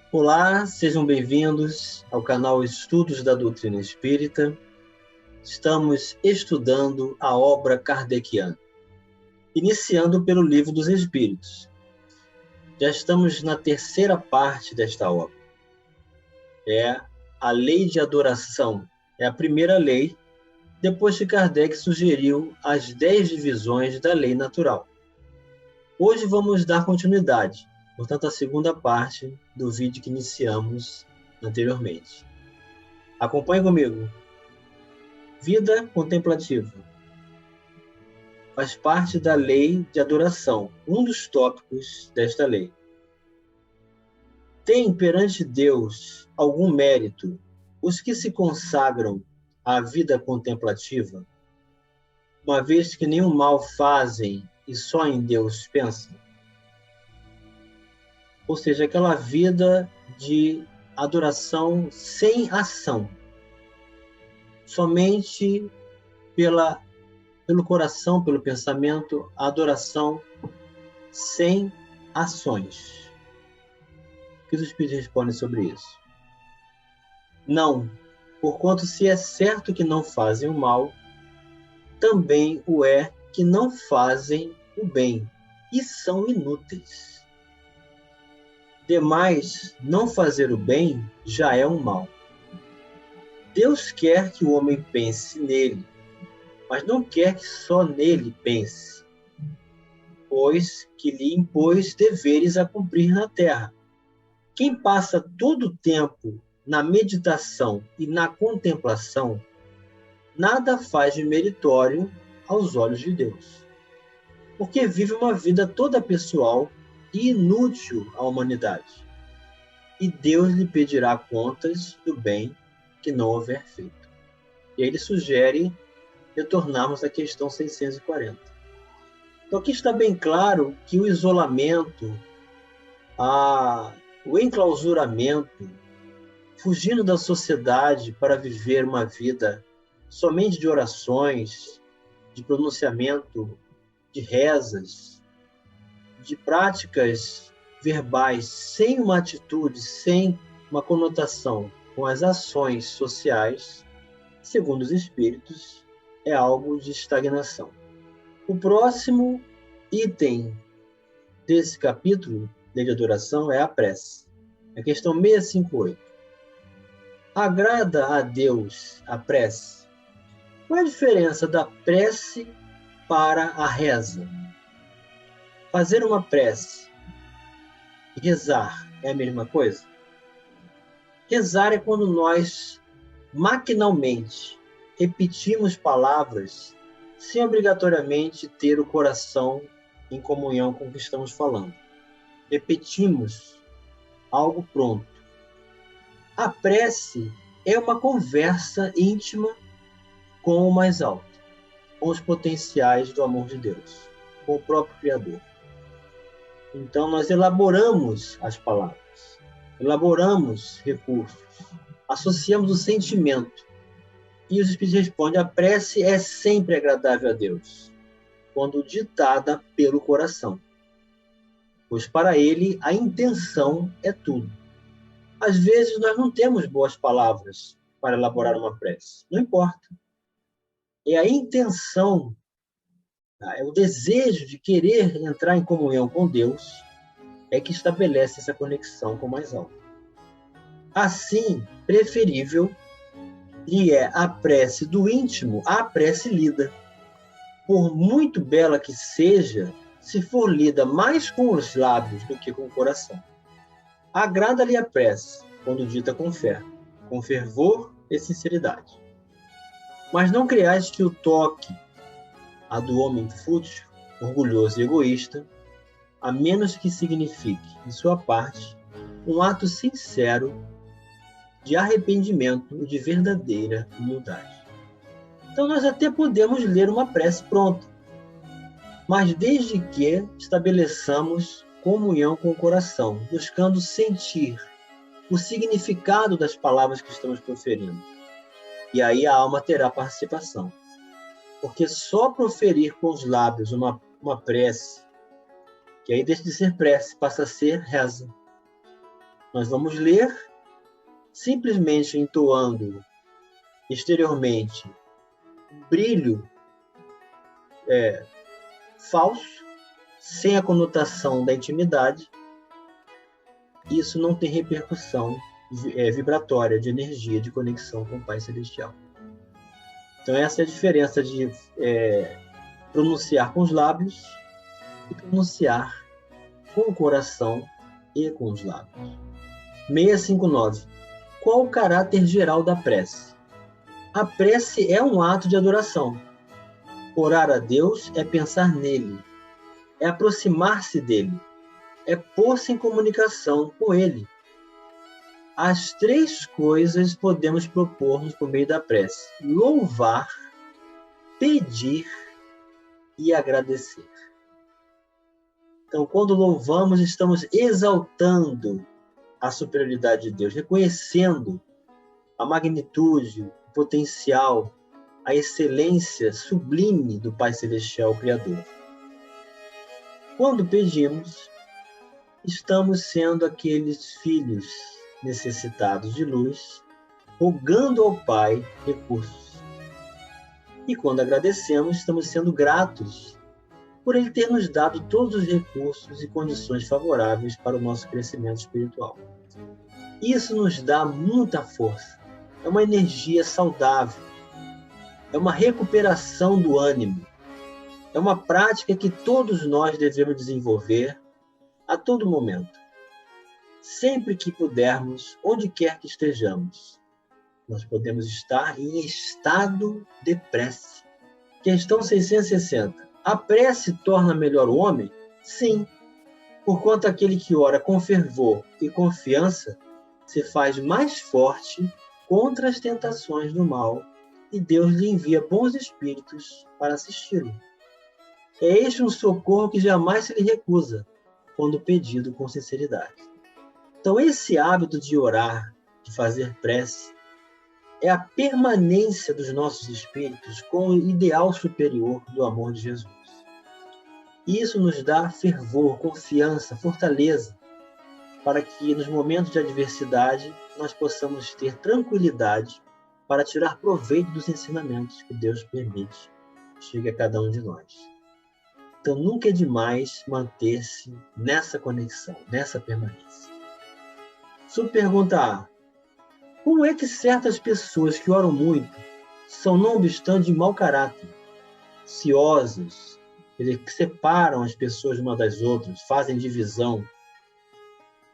Olá, sejam bem-vindos ao canal Estudos da Doutrina Espírita. Estamos estudando a obra kardeciana, iniciando pelo Livro dos Espíritos. Já estamos na terceira parte desta obra. É a lei de adoração. É a primeira lei, depois que Kardec sugeriu as 10 divisões da lei natural. Hoje vamos dar continuidade, portanto, a segunda parte do vídeo que iniciamos anteriormente. Acompanhe comigo. Vida contemplativa. Faz parte da lei de adoração, um dos tópicos desta lei. Tem perante Deus algum mérito os que se consagram à vida contemplativa, uma vez que nenhum mal fazem e só em Deus pensam? Ou seja, aquela vida de adoração sem ação, somente pelo coração, pelo pensamento, a adoração sem ações. O que os Espíritos respondem sobre isso? Não, porquanto se é certo que não fazem o mal, também o é que não fazem o bem, e são inúteis. Demais, não fazer o bem já é um mal. Deus quer que o homem pense nele, mas não quer que só nele pense, pois que lhe impôs deveres a cumprir na terra. Quem passa todo o tempo na meditação e na contemplação, nada faz de meritório aos olhos de Deus, porque vive uma vida toda pessoal e inútil à humanidade. E Deus lhe pedirá contas do bem que não houver feito. E aí ele sugere retornarmos à questão 640. Então aqui está bem claro que o isolamento, o enclausuramento, fugindo da sociedade para viver uma vida somente de orações, de pronunciamento, de rezas, de práticas verbais, sem uma atitude, sem uma conotação com as ações sociais, segundo os Espíritos, é algo de estagnação. O próximo item desse capítulo de adoração é a prece. A questão 658. Agrada a Deus a prece? Qual é a diferença da prece para a reza? Fazer uma prece e rezar é a mesma coisa? Rezar é quando nós maquinalmente repetimos palavras sem obrigatoriamente ter o coração em comunhão com o que estamos falando. Repetimos algo pronto. A prece é uma conversa íntima com o mais alto, com os potenciais do amor de Deus, com o próprio Criador. Então, nós elaboramos as palavras, elaboramos recursos, associamos o sentimento. E os Espíritos respondem: a prece é sempre agradável a Deus, quando ditada pelo coração, pois para ele a intenção é tudo. Às vezes nós não temos boas palavras para elaborar uma prece, não importa. É a intenção, é o desejo de querer entrar em comunhão com Deus é que estabelece essa conexão com o mais alto. Assim, preferível lhe é a prece do íntimo à prece lida. Por muito bela que seja, se for lida mais com os lábios do que com o coração. Agrada-lhe a prece, quando dita com fé, com fervor e sinceridade. Mas não creais que o toque, a do homem fútil, orgulhoso e egoísta, a menos que signifique, em sua parte, um ato sincero de arrependimento e de verdadeira humildade. Então nós até podemos ler uma prece pronta, mas desde que estabeleçamos comunhão com o coração, buscando sentir o significado das palavras que estamos proferindo. E aí a alma terá participação. Porque só proferir com os lábios uma prece, que aí deixa de ser prece, passa a ser reza. Nós vamos ler simplesmente entoando exteriormente um brilho falso, sem a conotação da intimidade. Isso não tem repercussão vibratória, de energia, de conexão com o Pai Celestial. Então, essa é a diferença de pronunciar com os lábios e pronunciar com o coração e com os lábios. 659. Qual o caráter geral da prece? A prece é um ato de adoração. Orar a Deus é pensar nele, é aproximar-se dele, é pôr-se em comunicação com ele. As três coisas podemos propor-nos por meio da prece: louvar, pedir e agradecer. Então, quando louvamos, estamos exaltando a superioridade de Deus, reconhecendo a magnitude, o potencial, a excelência sublime do Pai Celestial, o Criador. Quando pedimos, estamos sendo aqueles filhos necessitados de luz, rogando ao Pai recursos. E quando agradecemos, estamos sendo gratos por Ele ter nos dado todos os recursos e condições favoráveis para o nosso crescimento espiritual. Isso nos dá muita força, é uma energia saudável, é uma recuperação do ânimo, é uma prática que todos nós devemos desenvolver a todo momento. Sempre que pudermos, onde quer que estejamos, nós podemos estar em estado de prece. Questão 660. A prece torna melhor o homem? Sim, porquanto aquele que ora com fervor e confiança se faz mais forte contra as tentações do mal e Deus lhe envia bons espíritos para assisti-lo. É este um socorro que jamais se lhe recusa, quando pedido com sinceridade. Então, esse hábito de orar, de fazer prece, é a permanência dos nossos espíritos com o ideal superior do amor de Jesus. Isso nos dá fervor, confiança, fortaleza, para que nos momentos de adversidade nós possamos ter tranquilidade para tirar proveito dos ensinamentos que Deus permite chegue a cada um de nós. Então, nunca é demais manter-se nessa conexão, nessa permanência. Subpergunta A. Como é que certas pessoas que oram muito são, não obstante, de mau caráter, ciosas, que separam as pessoas umas das outras, fazem divisão,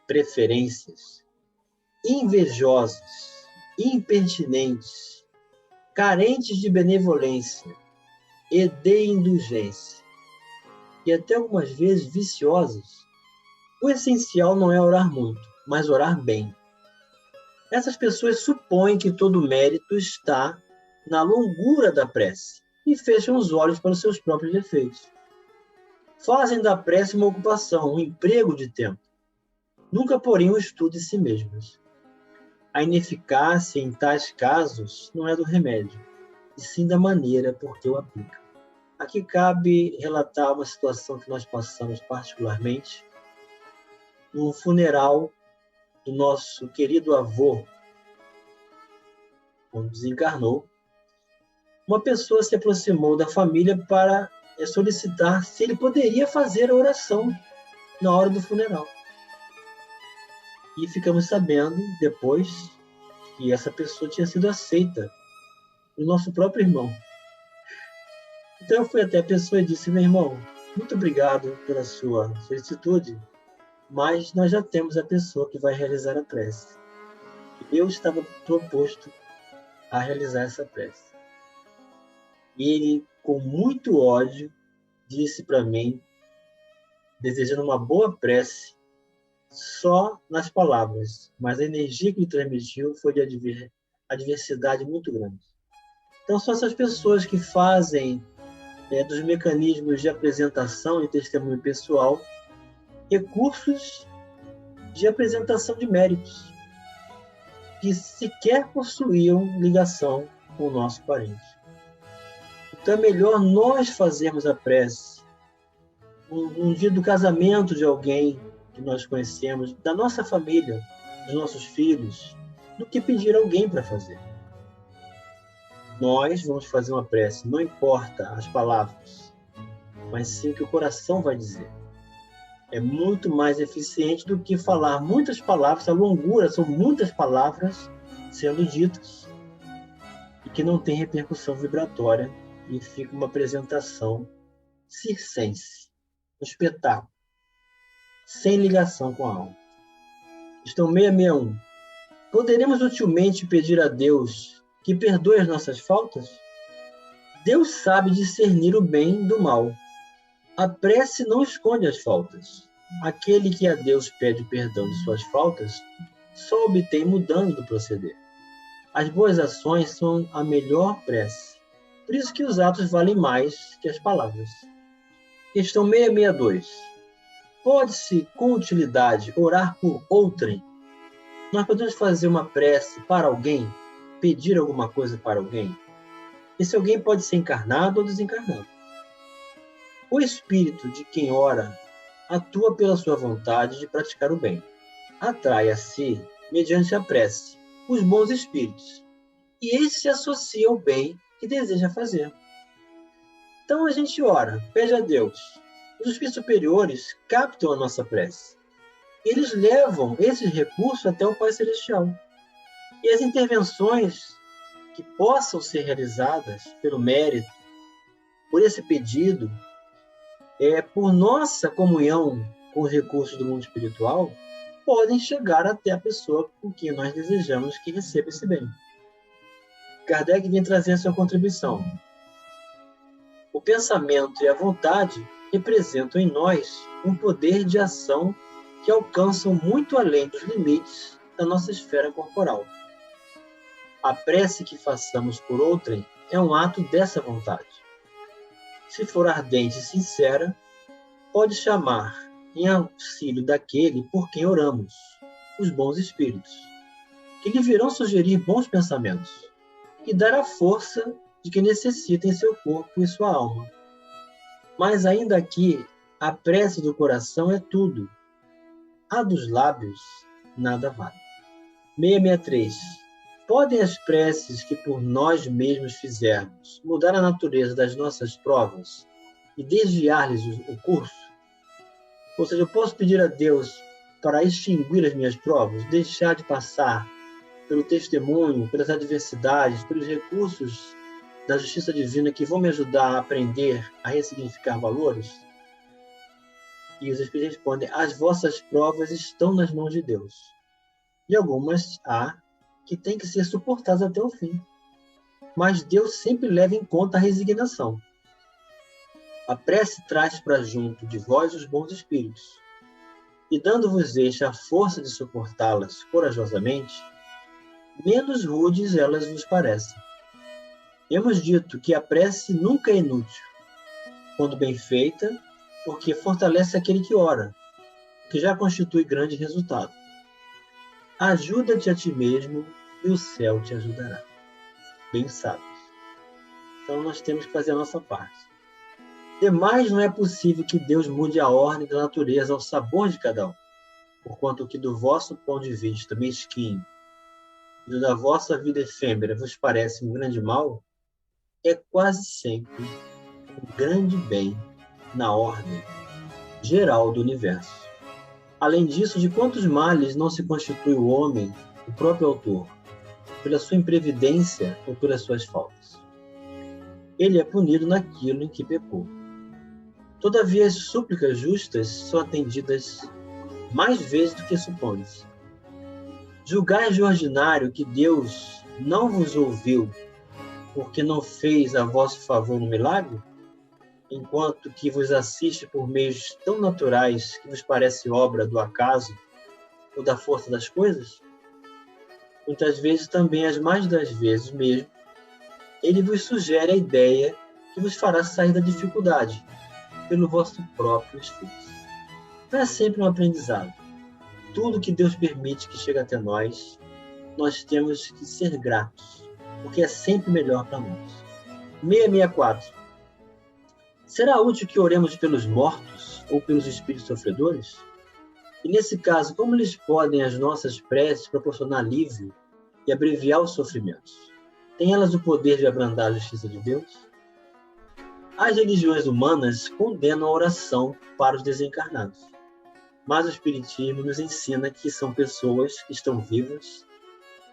preferências, invejosas, impertinentes, carentes de benevolência e de indulgência, e até algumas vezes viciosas? O essencial não é orar muito, mas orar bem. Essas pessoas supõem que todo o mérito está na longura da prece e fecham os olhos para os seus próprios defeitos. Fazem da prece uma ocupação, um emprego de tempo. Nunca, porém, o estudo de si mesmos. A ineficácia em tais casos não é do remédio, e sim da maneira por que o aplica. Aqui cabe relatar uma situação que nós passamos particularmente num funeral do nosso querido avô, quando desencarnou. Uma pessoa se aproximou da família para solicitar se ele poderia fazer a oração na hora do funeral. E ficamos sabendo depois que essa pessoa tinha sido aceita pelo nosso próprio irmão. Então eu fui até a pessoa e disse: meu irmão, muito obrigado pela sua solicitude, mas nós já temos a pessoa que vai realizar a prece. Eu estava proposto a realizar essa prece. E ele, com muito ódio, disse para mim, desejando uma boa prece, só nas palavras, mas a energia que ele transmitiu foi de adversidade muito grande. Então, são essas pessoas que fazem dos mecanismos de apresentação e testemunho pessoal recursos de apresentação de méritos que sequer possuíam ligação com o nosso parente. Então é melhor nós fazermos a prece um dia do casamento de alguém que nós conhecemos, da nossa família, dos nossos filhos, do que pedir alguém para fazer. Nós vamos fazer uma prece, não importa as palavras, mas sim o que o coração vai dizer. É muito mais eficiente do que falar muitas palavras. A longura são muitas palavras sendo ditas e que não tem repercussão vibratória e fica uma apresentação circense, um espetáculo, sem ligação com a alma. Questão 661. Poderemos utilmente pedir a Deus que perdoe as nossas faltas? Deus sabe discernir o bem do mal. A prece não esconde as faltas. Aquele que a Deus pede perdão de suas faltas só obtém mudando do proceder. As boas ações são a melhor prece. Por isso que os atos valem mais que as palavras. Questão 662. Pode-se, com utilidade, orar por outrem? Nós podemos fazer uma prece para alguém, pedir alguma coisa para alguém. Esse alguém pode ser encarnado ou desencarnado. O espírito de quem ora atua pela sua vontade de praticar o bem. Atrai a si, mediante a prece, os bons espíritos. E esse se associa ao bem que deseja fazer. Então a gente ora, pede a Deus. Os espíritos superiores captam a nossa prece. Eles levam esses recursos até o Pai Celestial. E as intervenções que possam ser realizadas pelo mérito, por esse pedido, por nossa comunhão com os recursos do mundo espiritual, podem chegar até a pessoa com quem nós desejamos que receba esse bem. Kardec vem trazer a sua contribuição. O pensamento e a vontade representam em nós um poder de ação que alcançam muito além dos limites da nossa esfera corporal. A prece que façamos por outrem é um ato dessa vontade. Se for ardente e sincera, pode chamar em auxílio daquele por quem oramos, os bons espíritos, que lhe virão sugerir bons pensamentos e dar a força de que necessita em seu corpo e sua alma. Mas ainda aqui, a prece do coração é tudo. A dos lábios, nada vale. 663. Podem as preces que por nós mesmos fizermos mudar a natureza das nossas provas e desviar-lhes o curso? Ou seja, eu posso pedir a Deus para extinguir as minhas provas, deixar de passar pelo testemunho, pelas adversidades, pelos recursos da justiça divina que vão me ajudar a aprender a ressignificar valores? E os Espíritos respondem: as vossas provas estão nas mãos de Deus. E algumas há que têm que ser suportadas até o fim. Mas Deus sempre leva em conta a resignação. A prece traz para junto de vós os bons espíritos. E dando-vos este a força de suportá-las corajosamente, menos rudes elas vos parecem. Hemos dito que a prece nunca é inútil, quando bem feita, porque fortalece aquele que ora, que já constitui grande resultado. Ajuda-te a ti mesmo e o céu te ajudará. Bem sábios. Então nós temos que fazer a nossa parte. Demais não é possível que Deus mude a ordem da natureza ao sabor de cada um, porquanto o que do vosso ponto de vista mesquinho e do da vossa vida efêmera vos parece um grande mal, é quase sempre um grande bem na ordem geral do universo. Além disso, de quantos males não se constitui o homem, o próprio autor, pela sua imprevidência ou pelas suas faltas? Ele é punido naquilo em que pecou. Todavia, as súplicas justas são atendidas mais vezes do que supões. Julgais de ordinário que Deus não vos ouviu porque não fez a vosso favor um milagre, enquanto que vos assiste por meios tão naturais que vos parece obra do acaso ou da força das coisas? Muitas vezes, também as mais das vezes mesmo, ele vos sugere a ideia que vos fará sair da dificuldade pelo vosso próprio esforço. Então é sempre um aprendizado. Tudo que Deus permite que chegue até nós, nós temos que ser gratos, porque é sempre melhor para nós. 664. Será útil que oremos pelos mortos ou pelos espíritos sofredores? E nesse caso, como lhes podem as nossas preces proporcionar alívio e abreviar os sofrimentos? Têm elas o poder de abrandar a justiça de Deus? As religiões humanas condenam a oração para os desencarnados, mas o Espiritismo nos ensina que são pessoas que estão vivas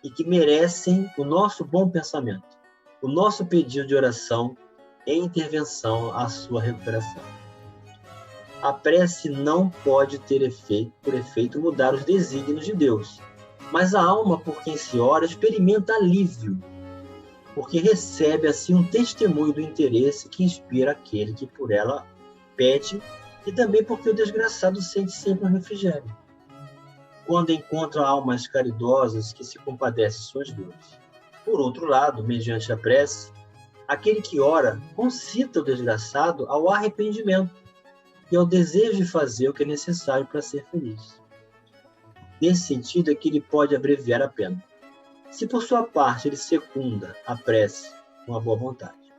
e que merecem o nosso bom pensamento, o nosso pedido de oração e intervenção à sua recuperação. A prece não pode ter por efeito mudar os desígnios de Deus, mas a alma por quem se ora experimenta alívio, porque recebe assim um testemunho do interesse que inspira aquele que por ela pede, e também porque o desgraçado sente sempre um refrigério, quando encontra almas caridosas que se compadecem de suas dores. Por outro lado, mediante a prece, aquele que ora concita o desgraçado ao arrependimento e ao desejo de fazer o que é necessário para ser feliz. Nesse sentido é que ele pode abreviar a pena. Se por sua parte ele secunda a prece com a boa vontade.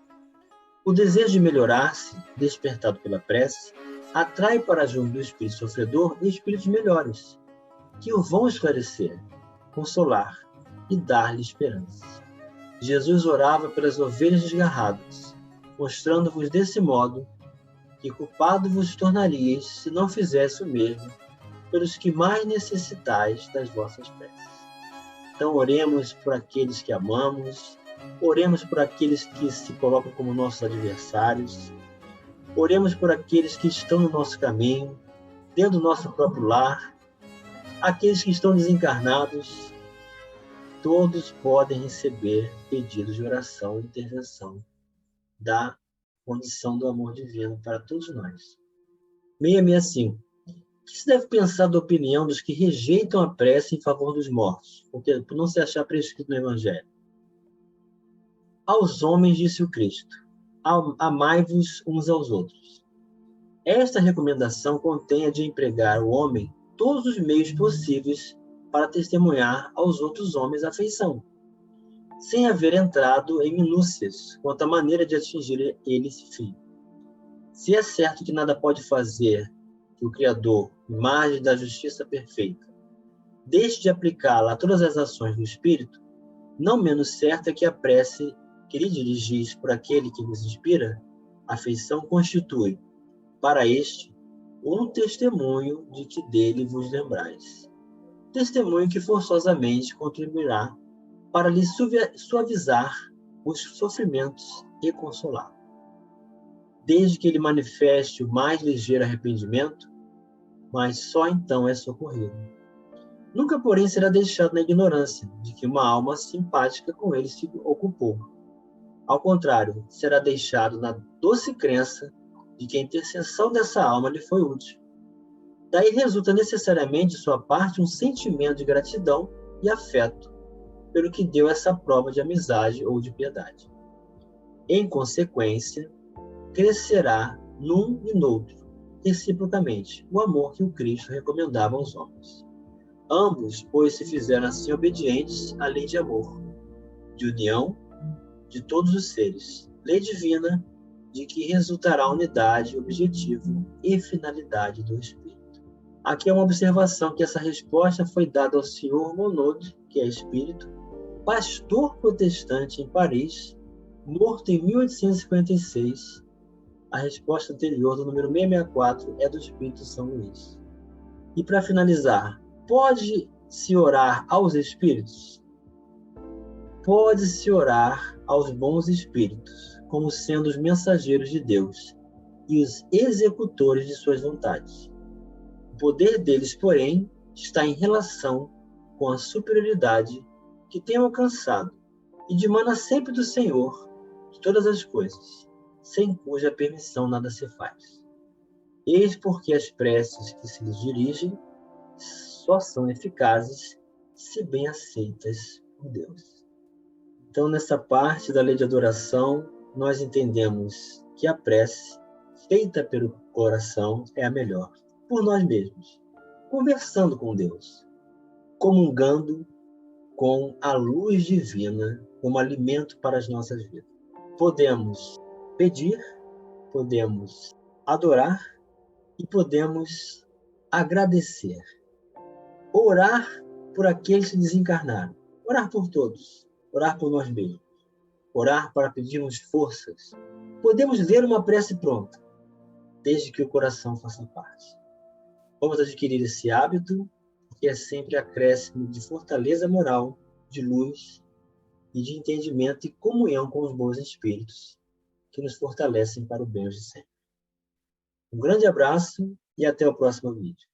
O desejo de melhorar-se, despertado pela prece, atrai para junto do espírito sofredor espíritos melhores, que o vão esclarecer, consolar e dar-lhe esperança. Jesus orava pelas ovelhas desgarradas, mostrando-vos desse modo que culpado vos tornaríeis se não fizesse o mesmo pelos que mais necessitais das vossas preces. Então, oremos por aqueles que amamos, oremos por aqueles que se colocam como nossos adversários, oremos por aqueles que estão no nosso caminho, dentro do nosso próprio lar, aqueles que estão desencarnados. Todos podem receber pedidos de oração e intervenção da condição do amor divino para todos nós. 665. O que se deve pensar da opinião dos que rejeitam a prece em favor dos mortos, por não se achar prescrito no Evangelho? Aos homens disse o Cristo: amai-vos uns aos outros. Esta recomendação contém a de empregar o homem todos os meios possíveis para testemunhar aos outros homens a afeição, sem haver entrado em minúcias quanto à maneira de atingir ele esse fim. Se é certo que nada pode fazer que o Criador, imagem da justiça perfeita, deixe de aplicá-la a todas as ações do Espírito, não menos certo é que a prece que lhe dirigis por aquele que vos inspira, a afeição constitui, para este, um testemunho de que dele vos lembrais. Testemunho que forçosamente contribuirá para lhe suavizar os sofrimentos e consolar. Desde que ele manifeste o mais ligeiro arrependimento, mas só então é socorrido. Nunca, porém, será deixado na ignorância de que uma alma simpática com ele se ocupou. Ao contrário, será deixado na doce crença de que a intercessão dessa alma lhe foi útil. Daí resulta necessariamente de sua parte um sentimento de gratidão e afeto pelo que deu essa prova de amizade ou de piedade. Em consequência, crescerá num e noutro, reciprocamente, o amor que o Cristo recomendava aos homens. Ambos, pois, se fizeram assim obedientes à lei de amor, de união de todos os seres, lei divina de que resultará a unidade, objetivo e finalidade do Espírito. Aqui é uma observação que essa resposta foi dada ao Sr. Monod, que é espírito, pastor protestante em Paris, morto em 1856. A resposta anterior, do número 664, é do Espírito São Luís. E para finalizar, pode-se orar aos espíritos? Pode-se orar aos bons espíritos, como sendo os mensageiros de Deus e os executores de suas vontades. O poder deles, porém, está em relação com a superioridade que têm alcançado e dimana sempre do Senhor de todas as coisas, sem cuja permissão nada se faz. Eis porque as preces que se lhes dirigem só são eficazes se bem aceitas por Deus. Então, nessa parte da lei de adoração, nós entendemos que a prece, feita pelo coração, é a melhor, por nós mesmos, conversando com Deus, comungando com a luz divina como alimento para as nossas vidas. Podemos pedir, podemos adorar e podemos agradecer. Orar por aqueles que desencarnaram. Orar por todos. Orar por nós mesmos. Orar para pedirmos forças. Podemos ver uma prece pronta, desde que o coração faça parte. Vamos adquirir esse hábito, que é sempre acréscimo de fortaleza moral, de luz e de entendimento e comunhão com os bons espíritos, que nos fortalecem para o bem de sempre. Um grande abraço e até o próximo vídeo.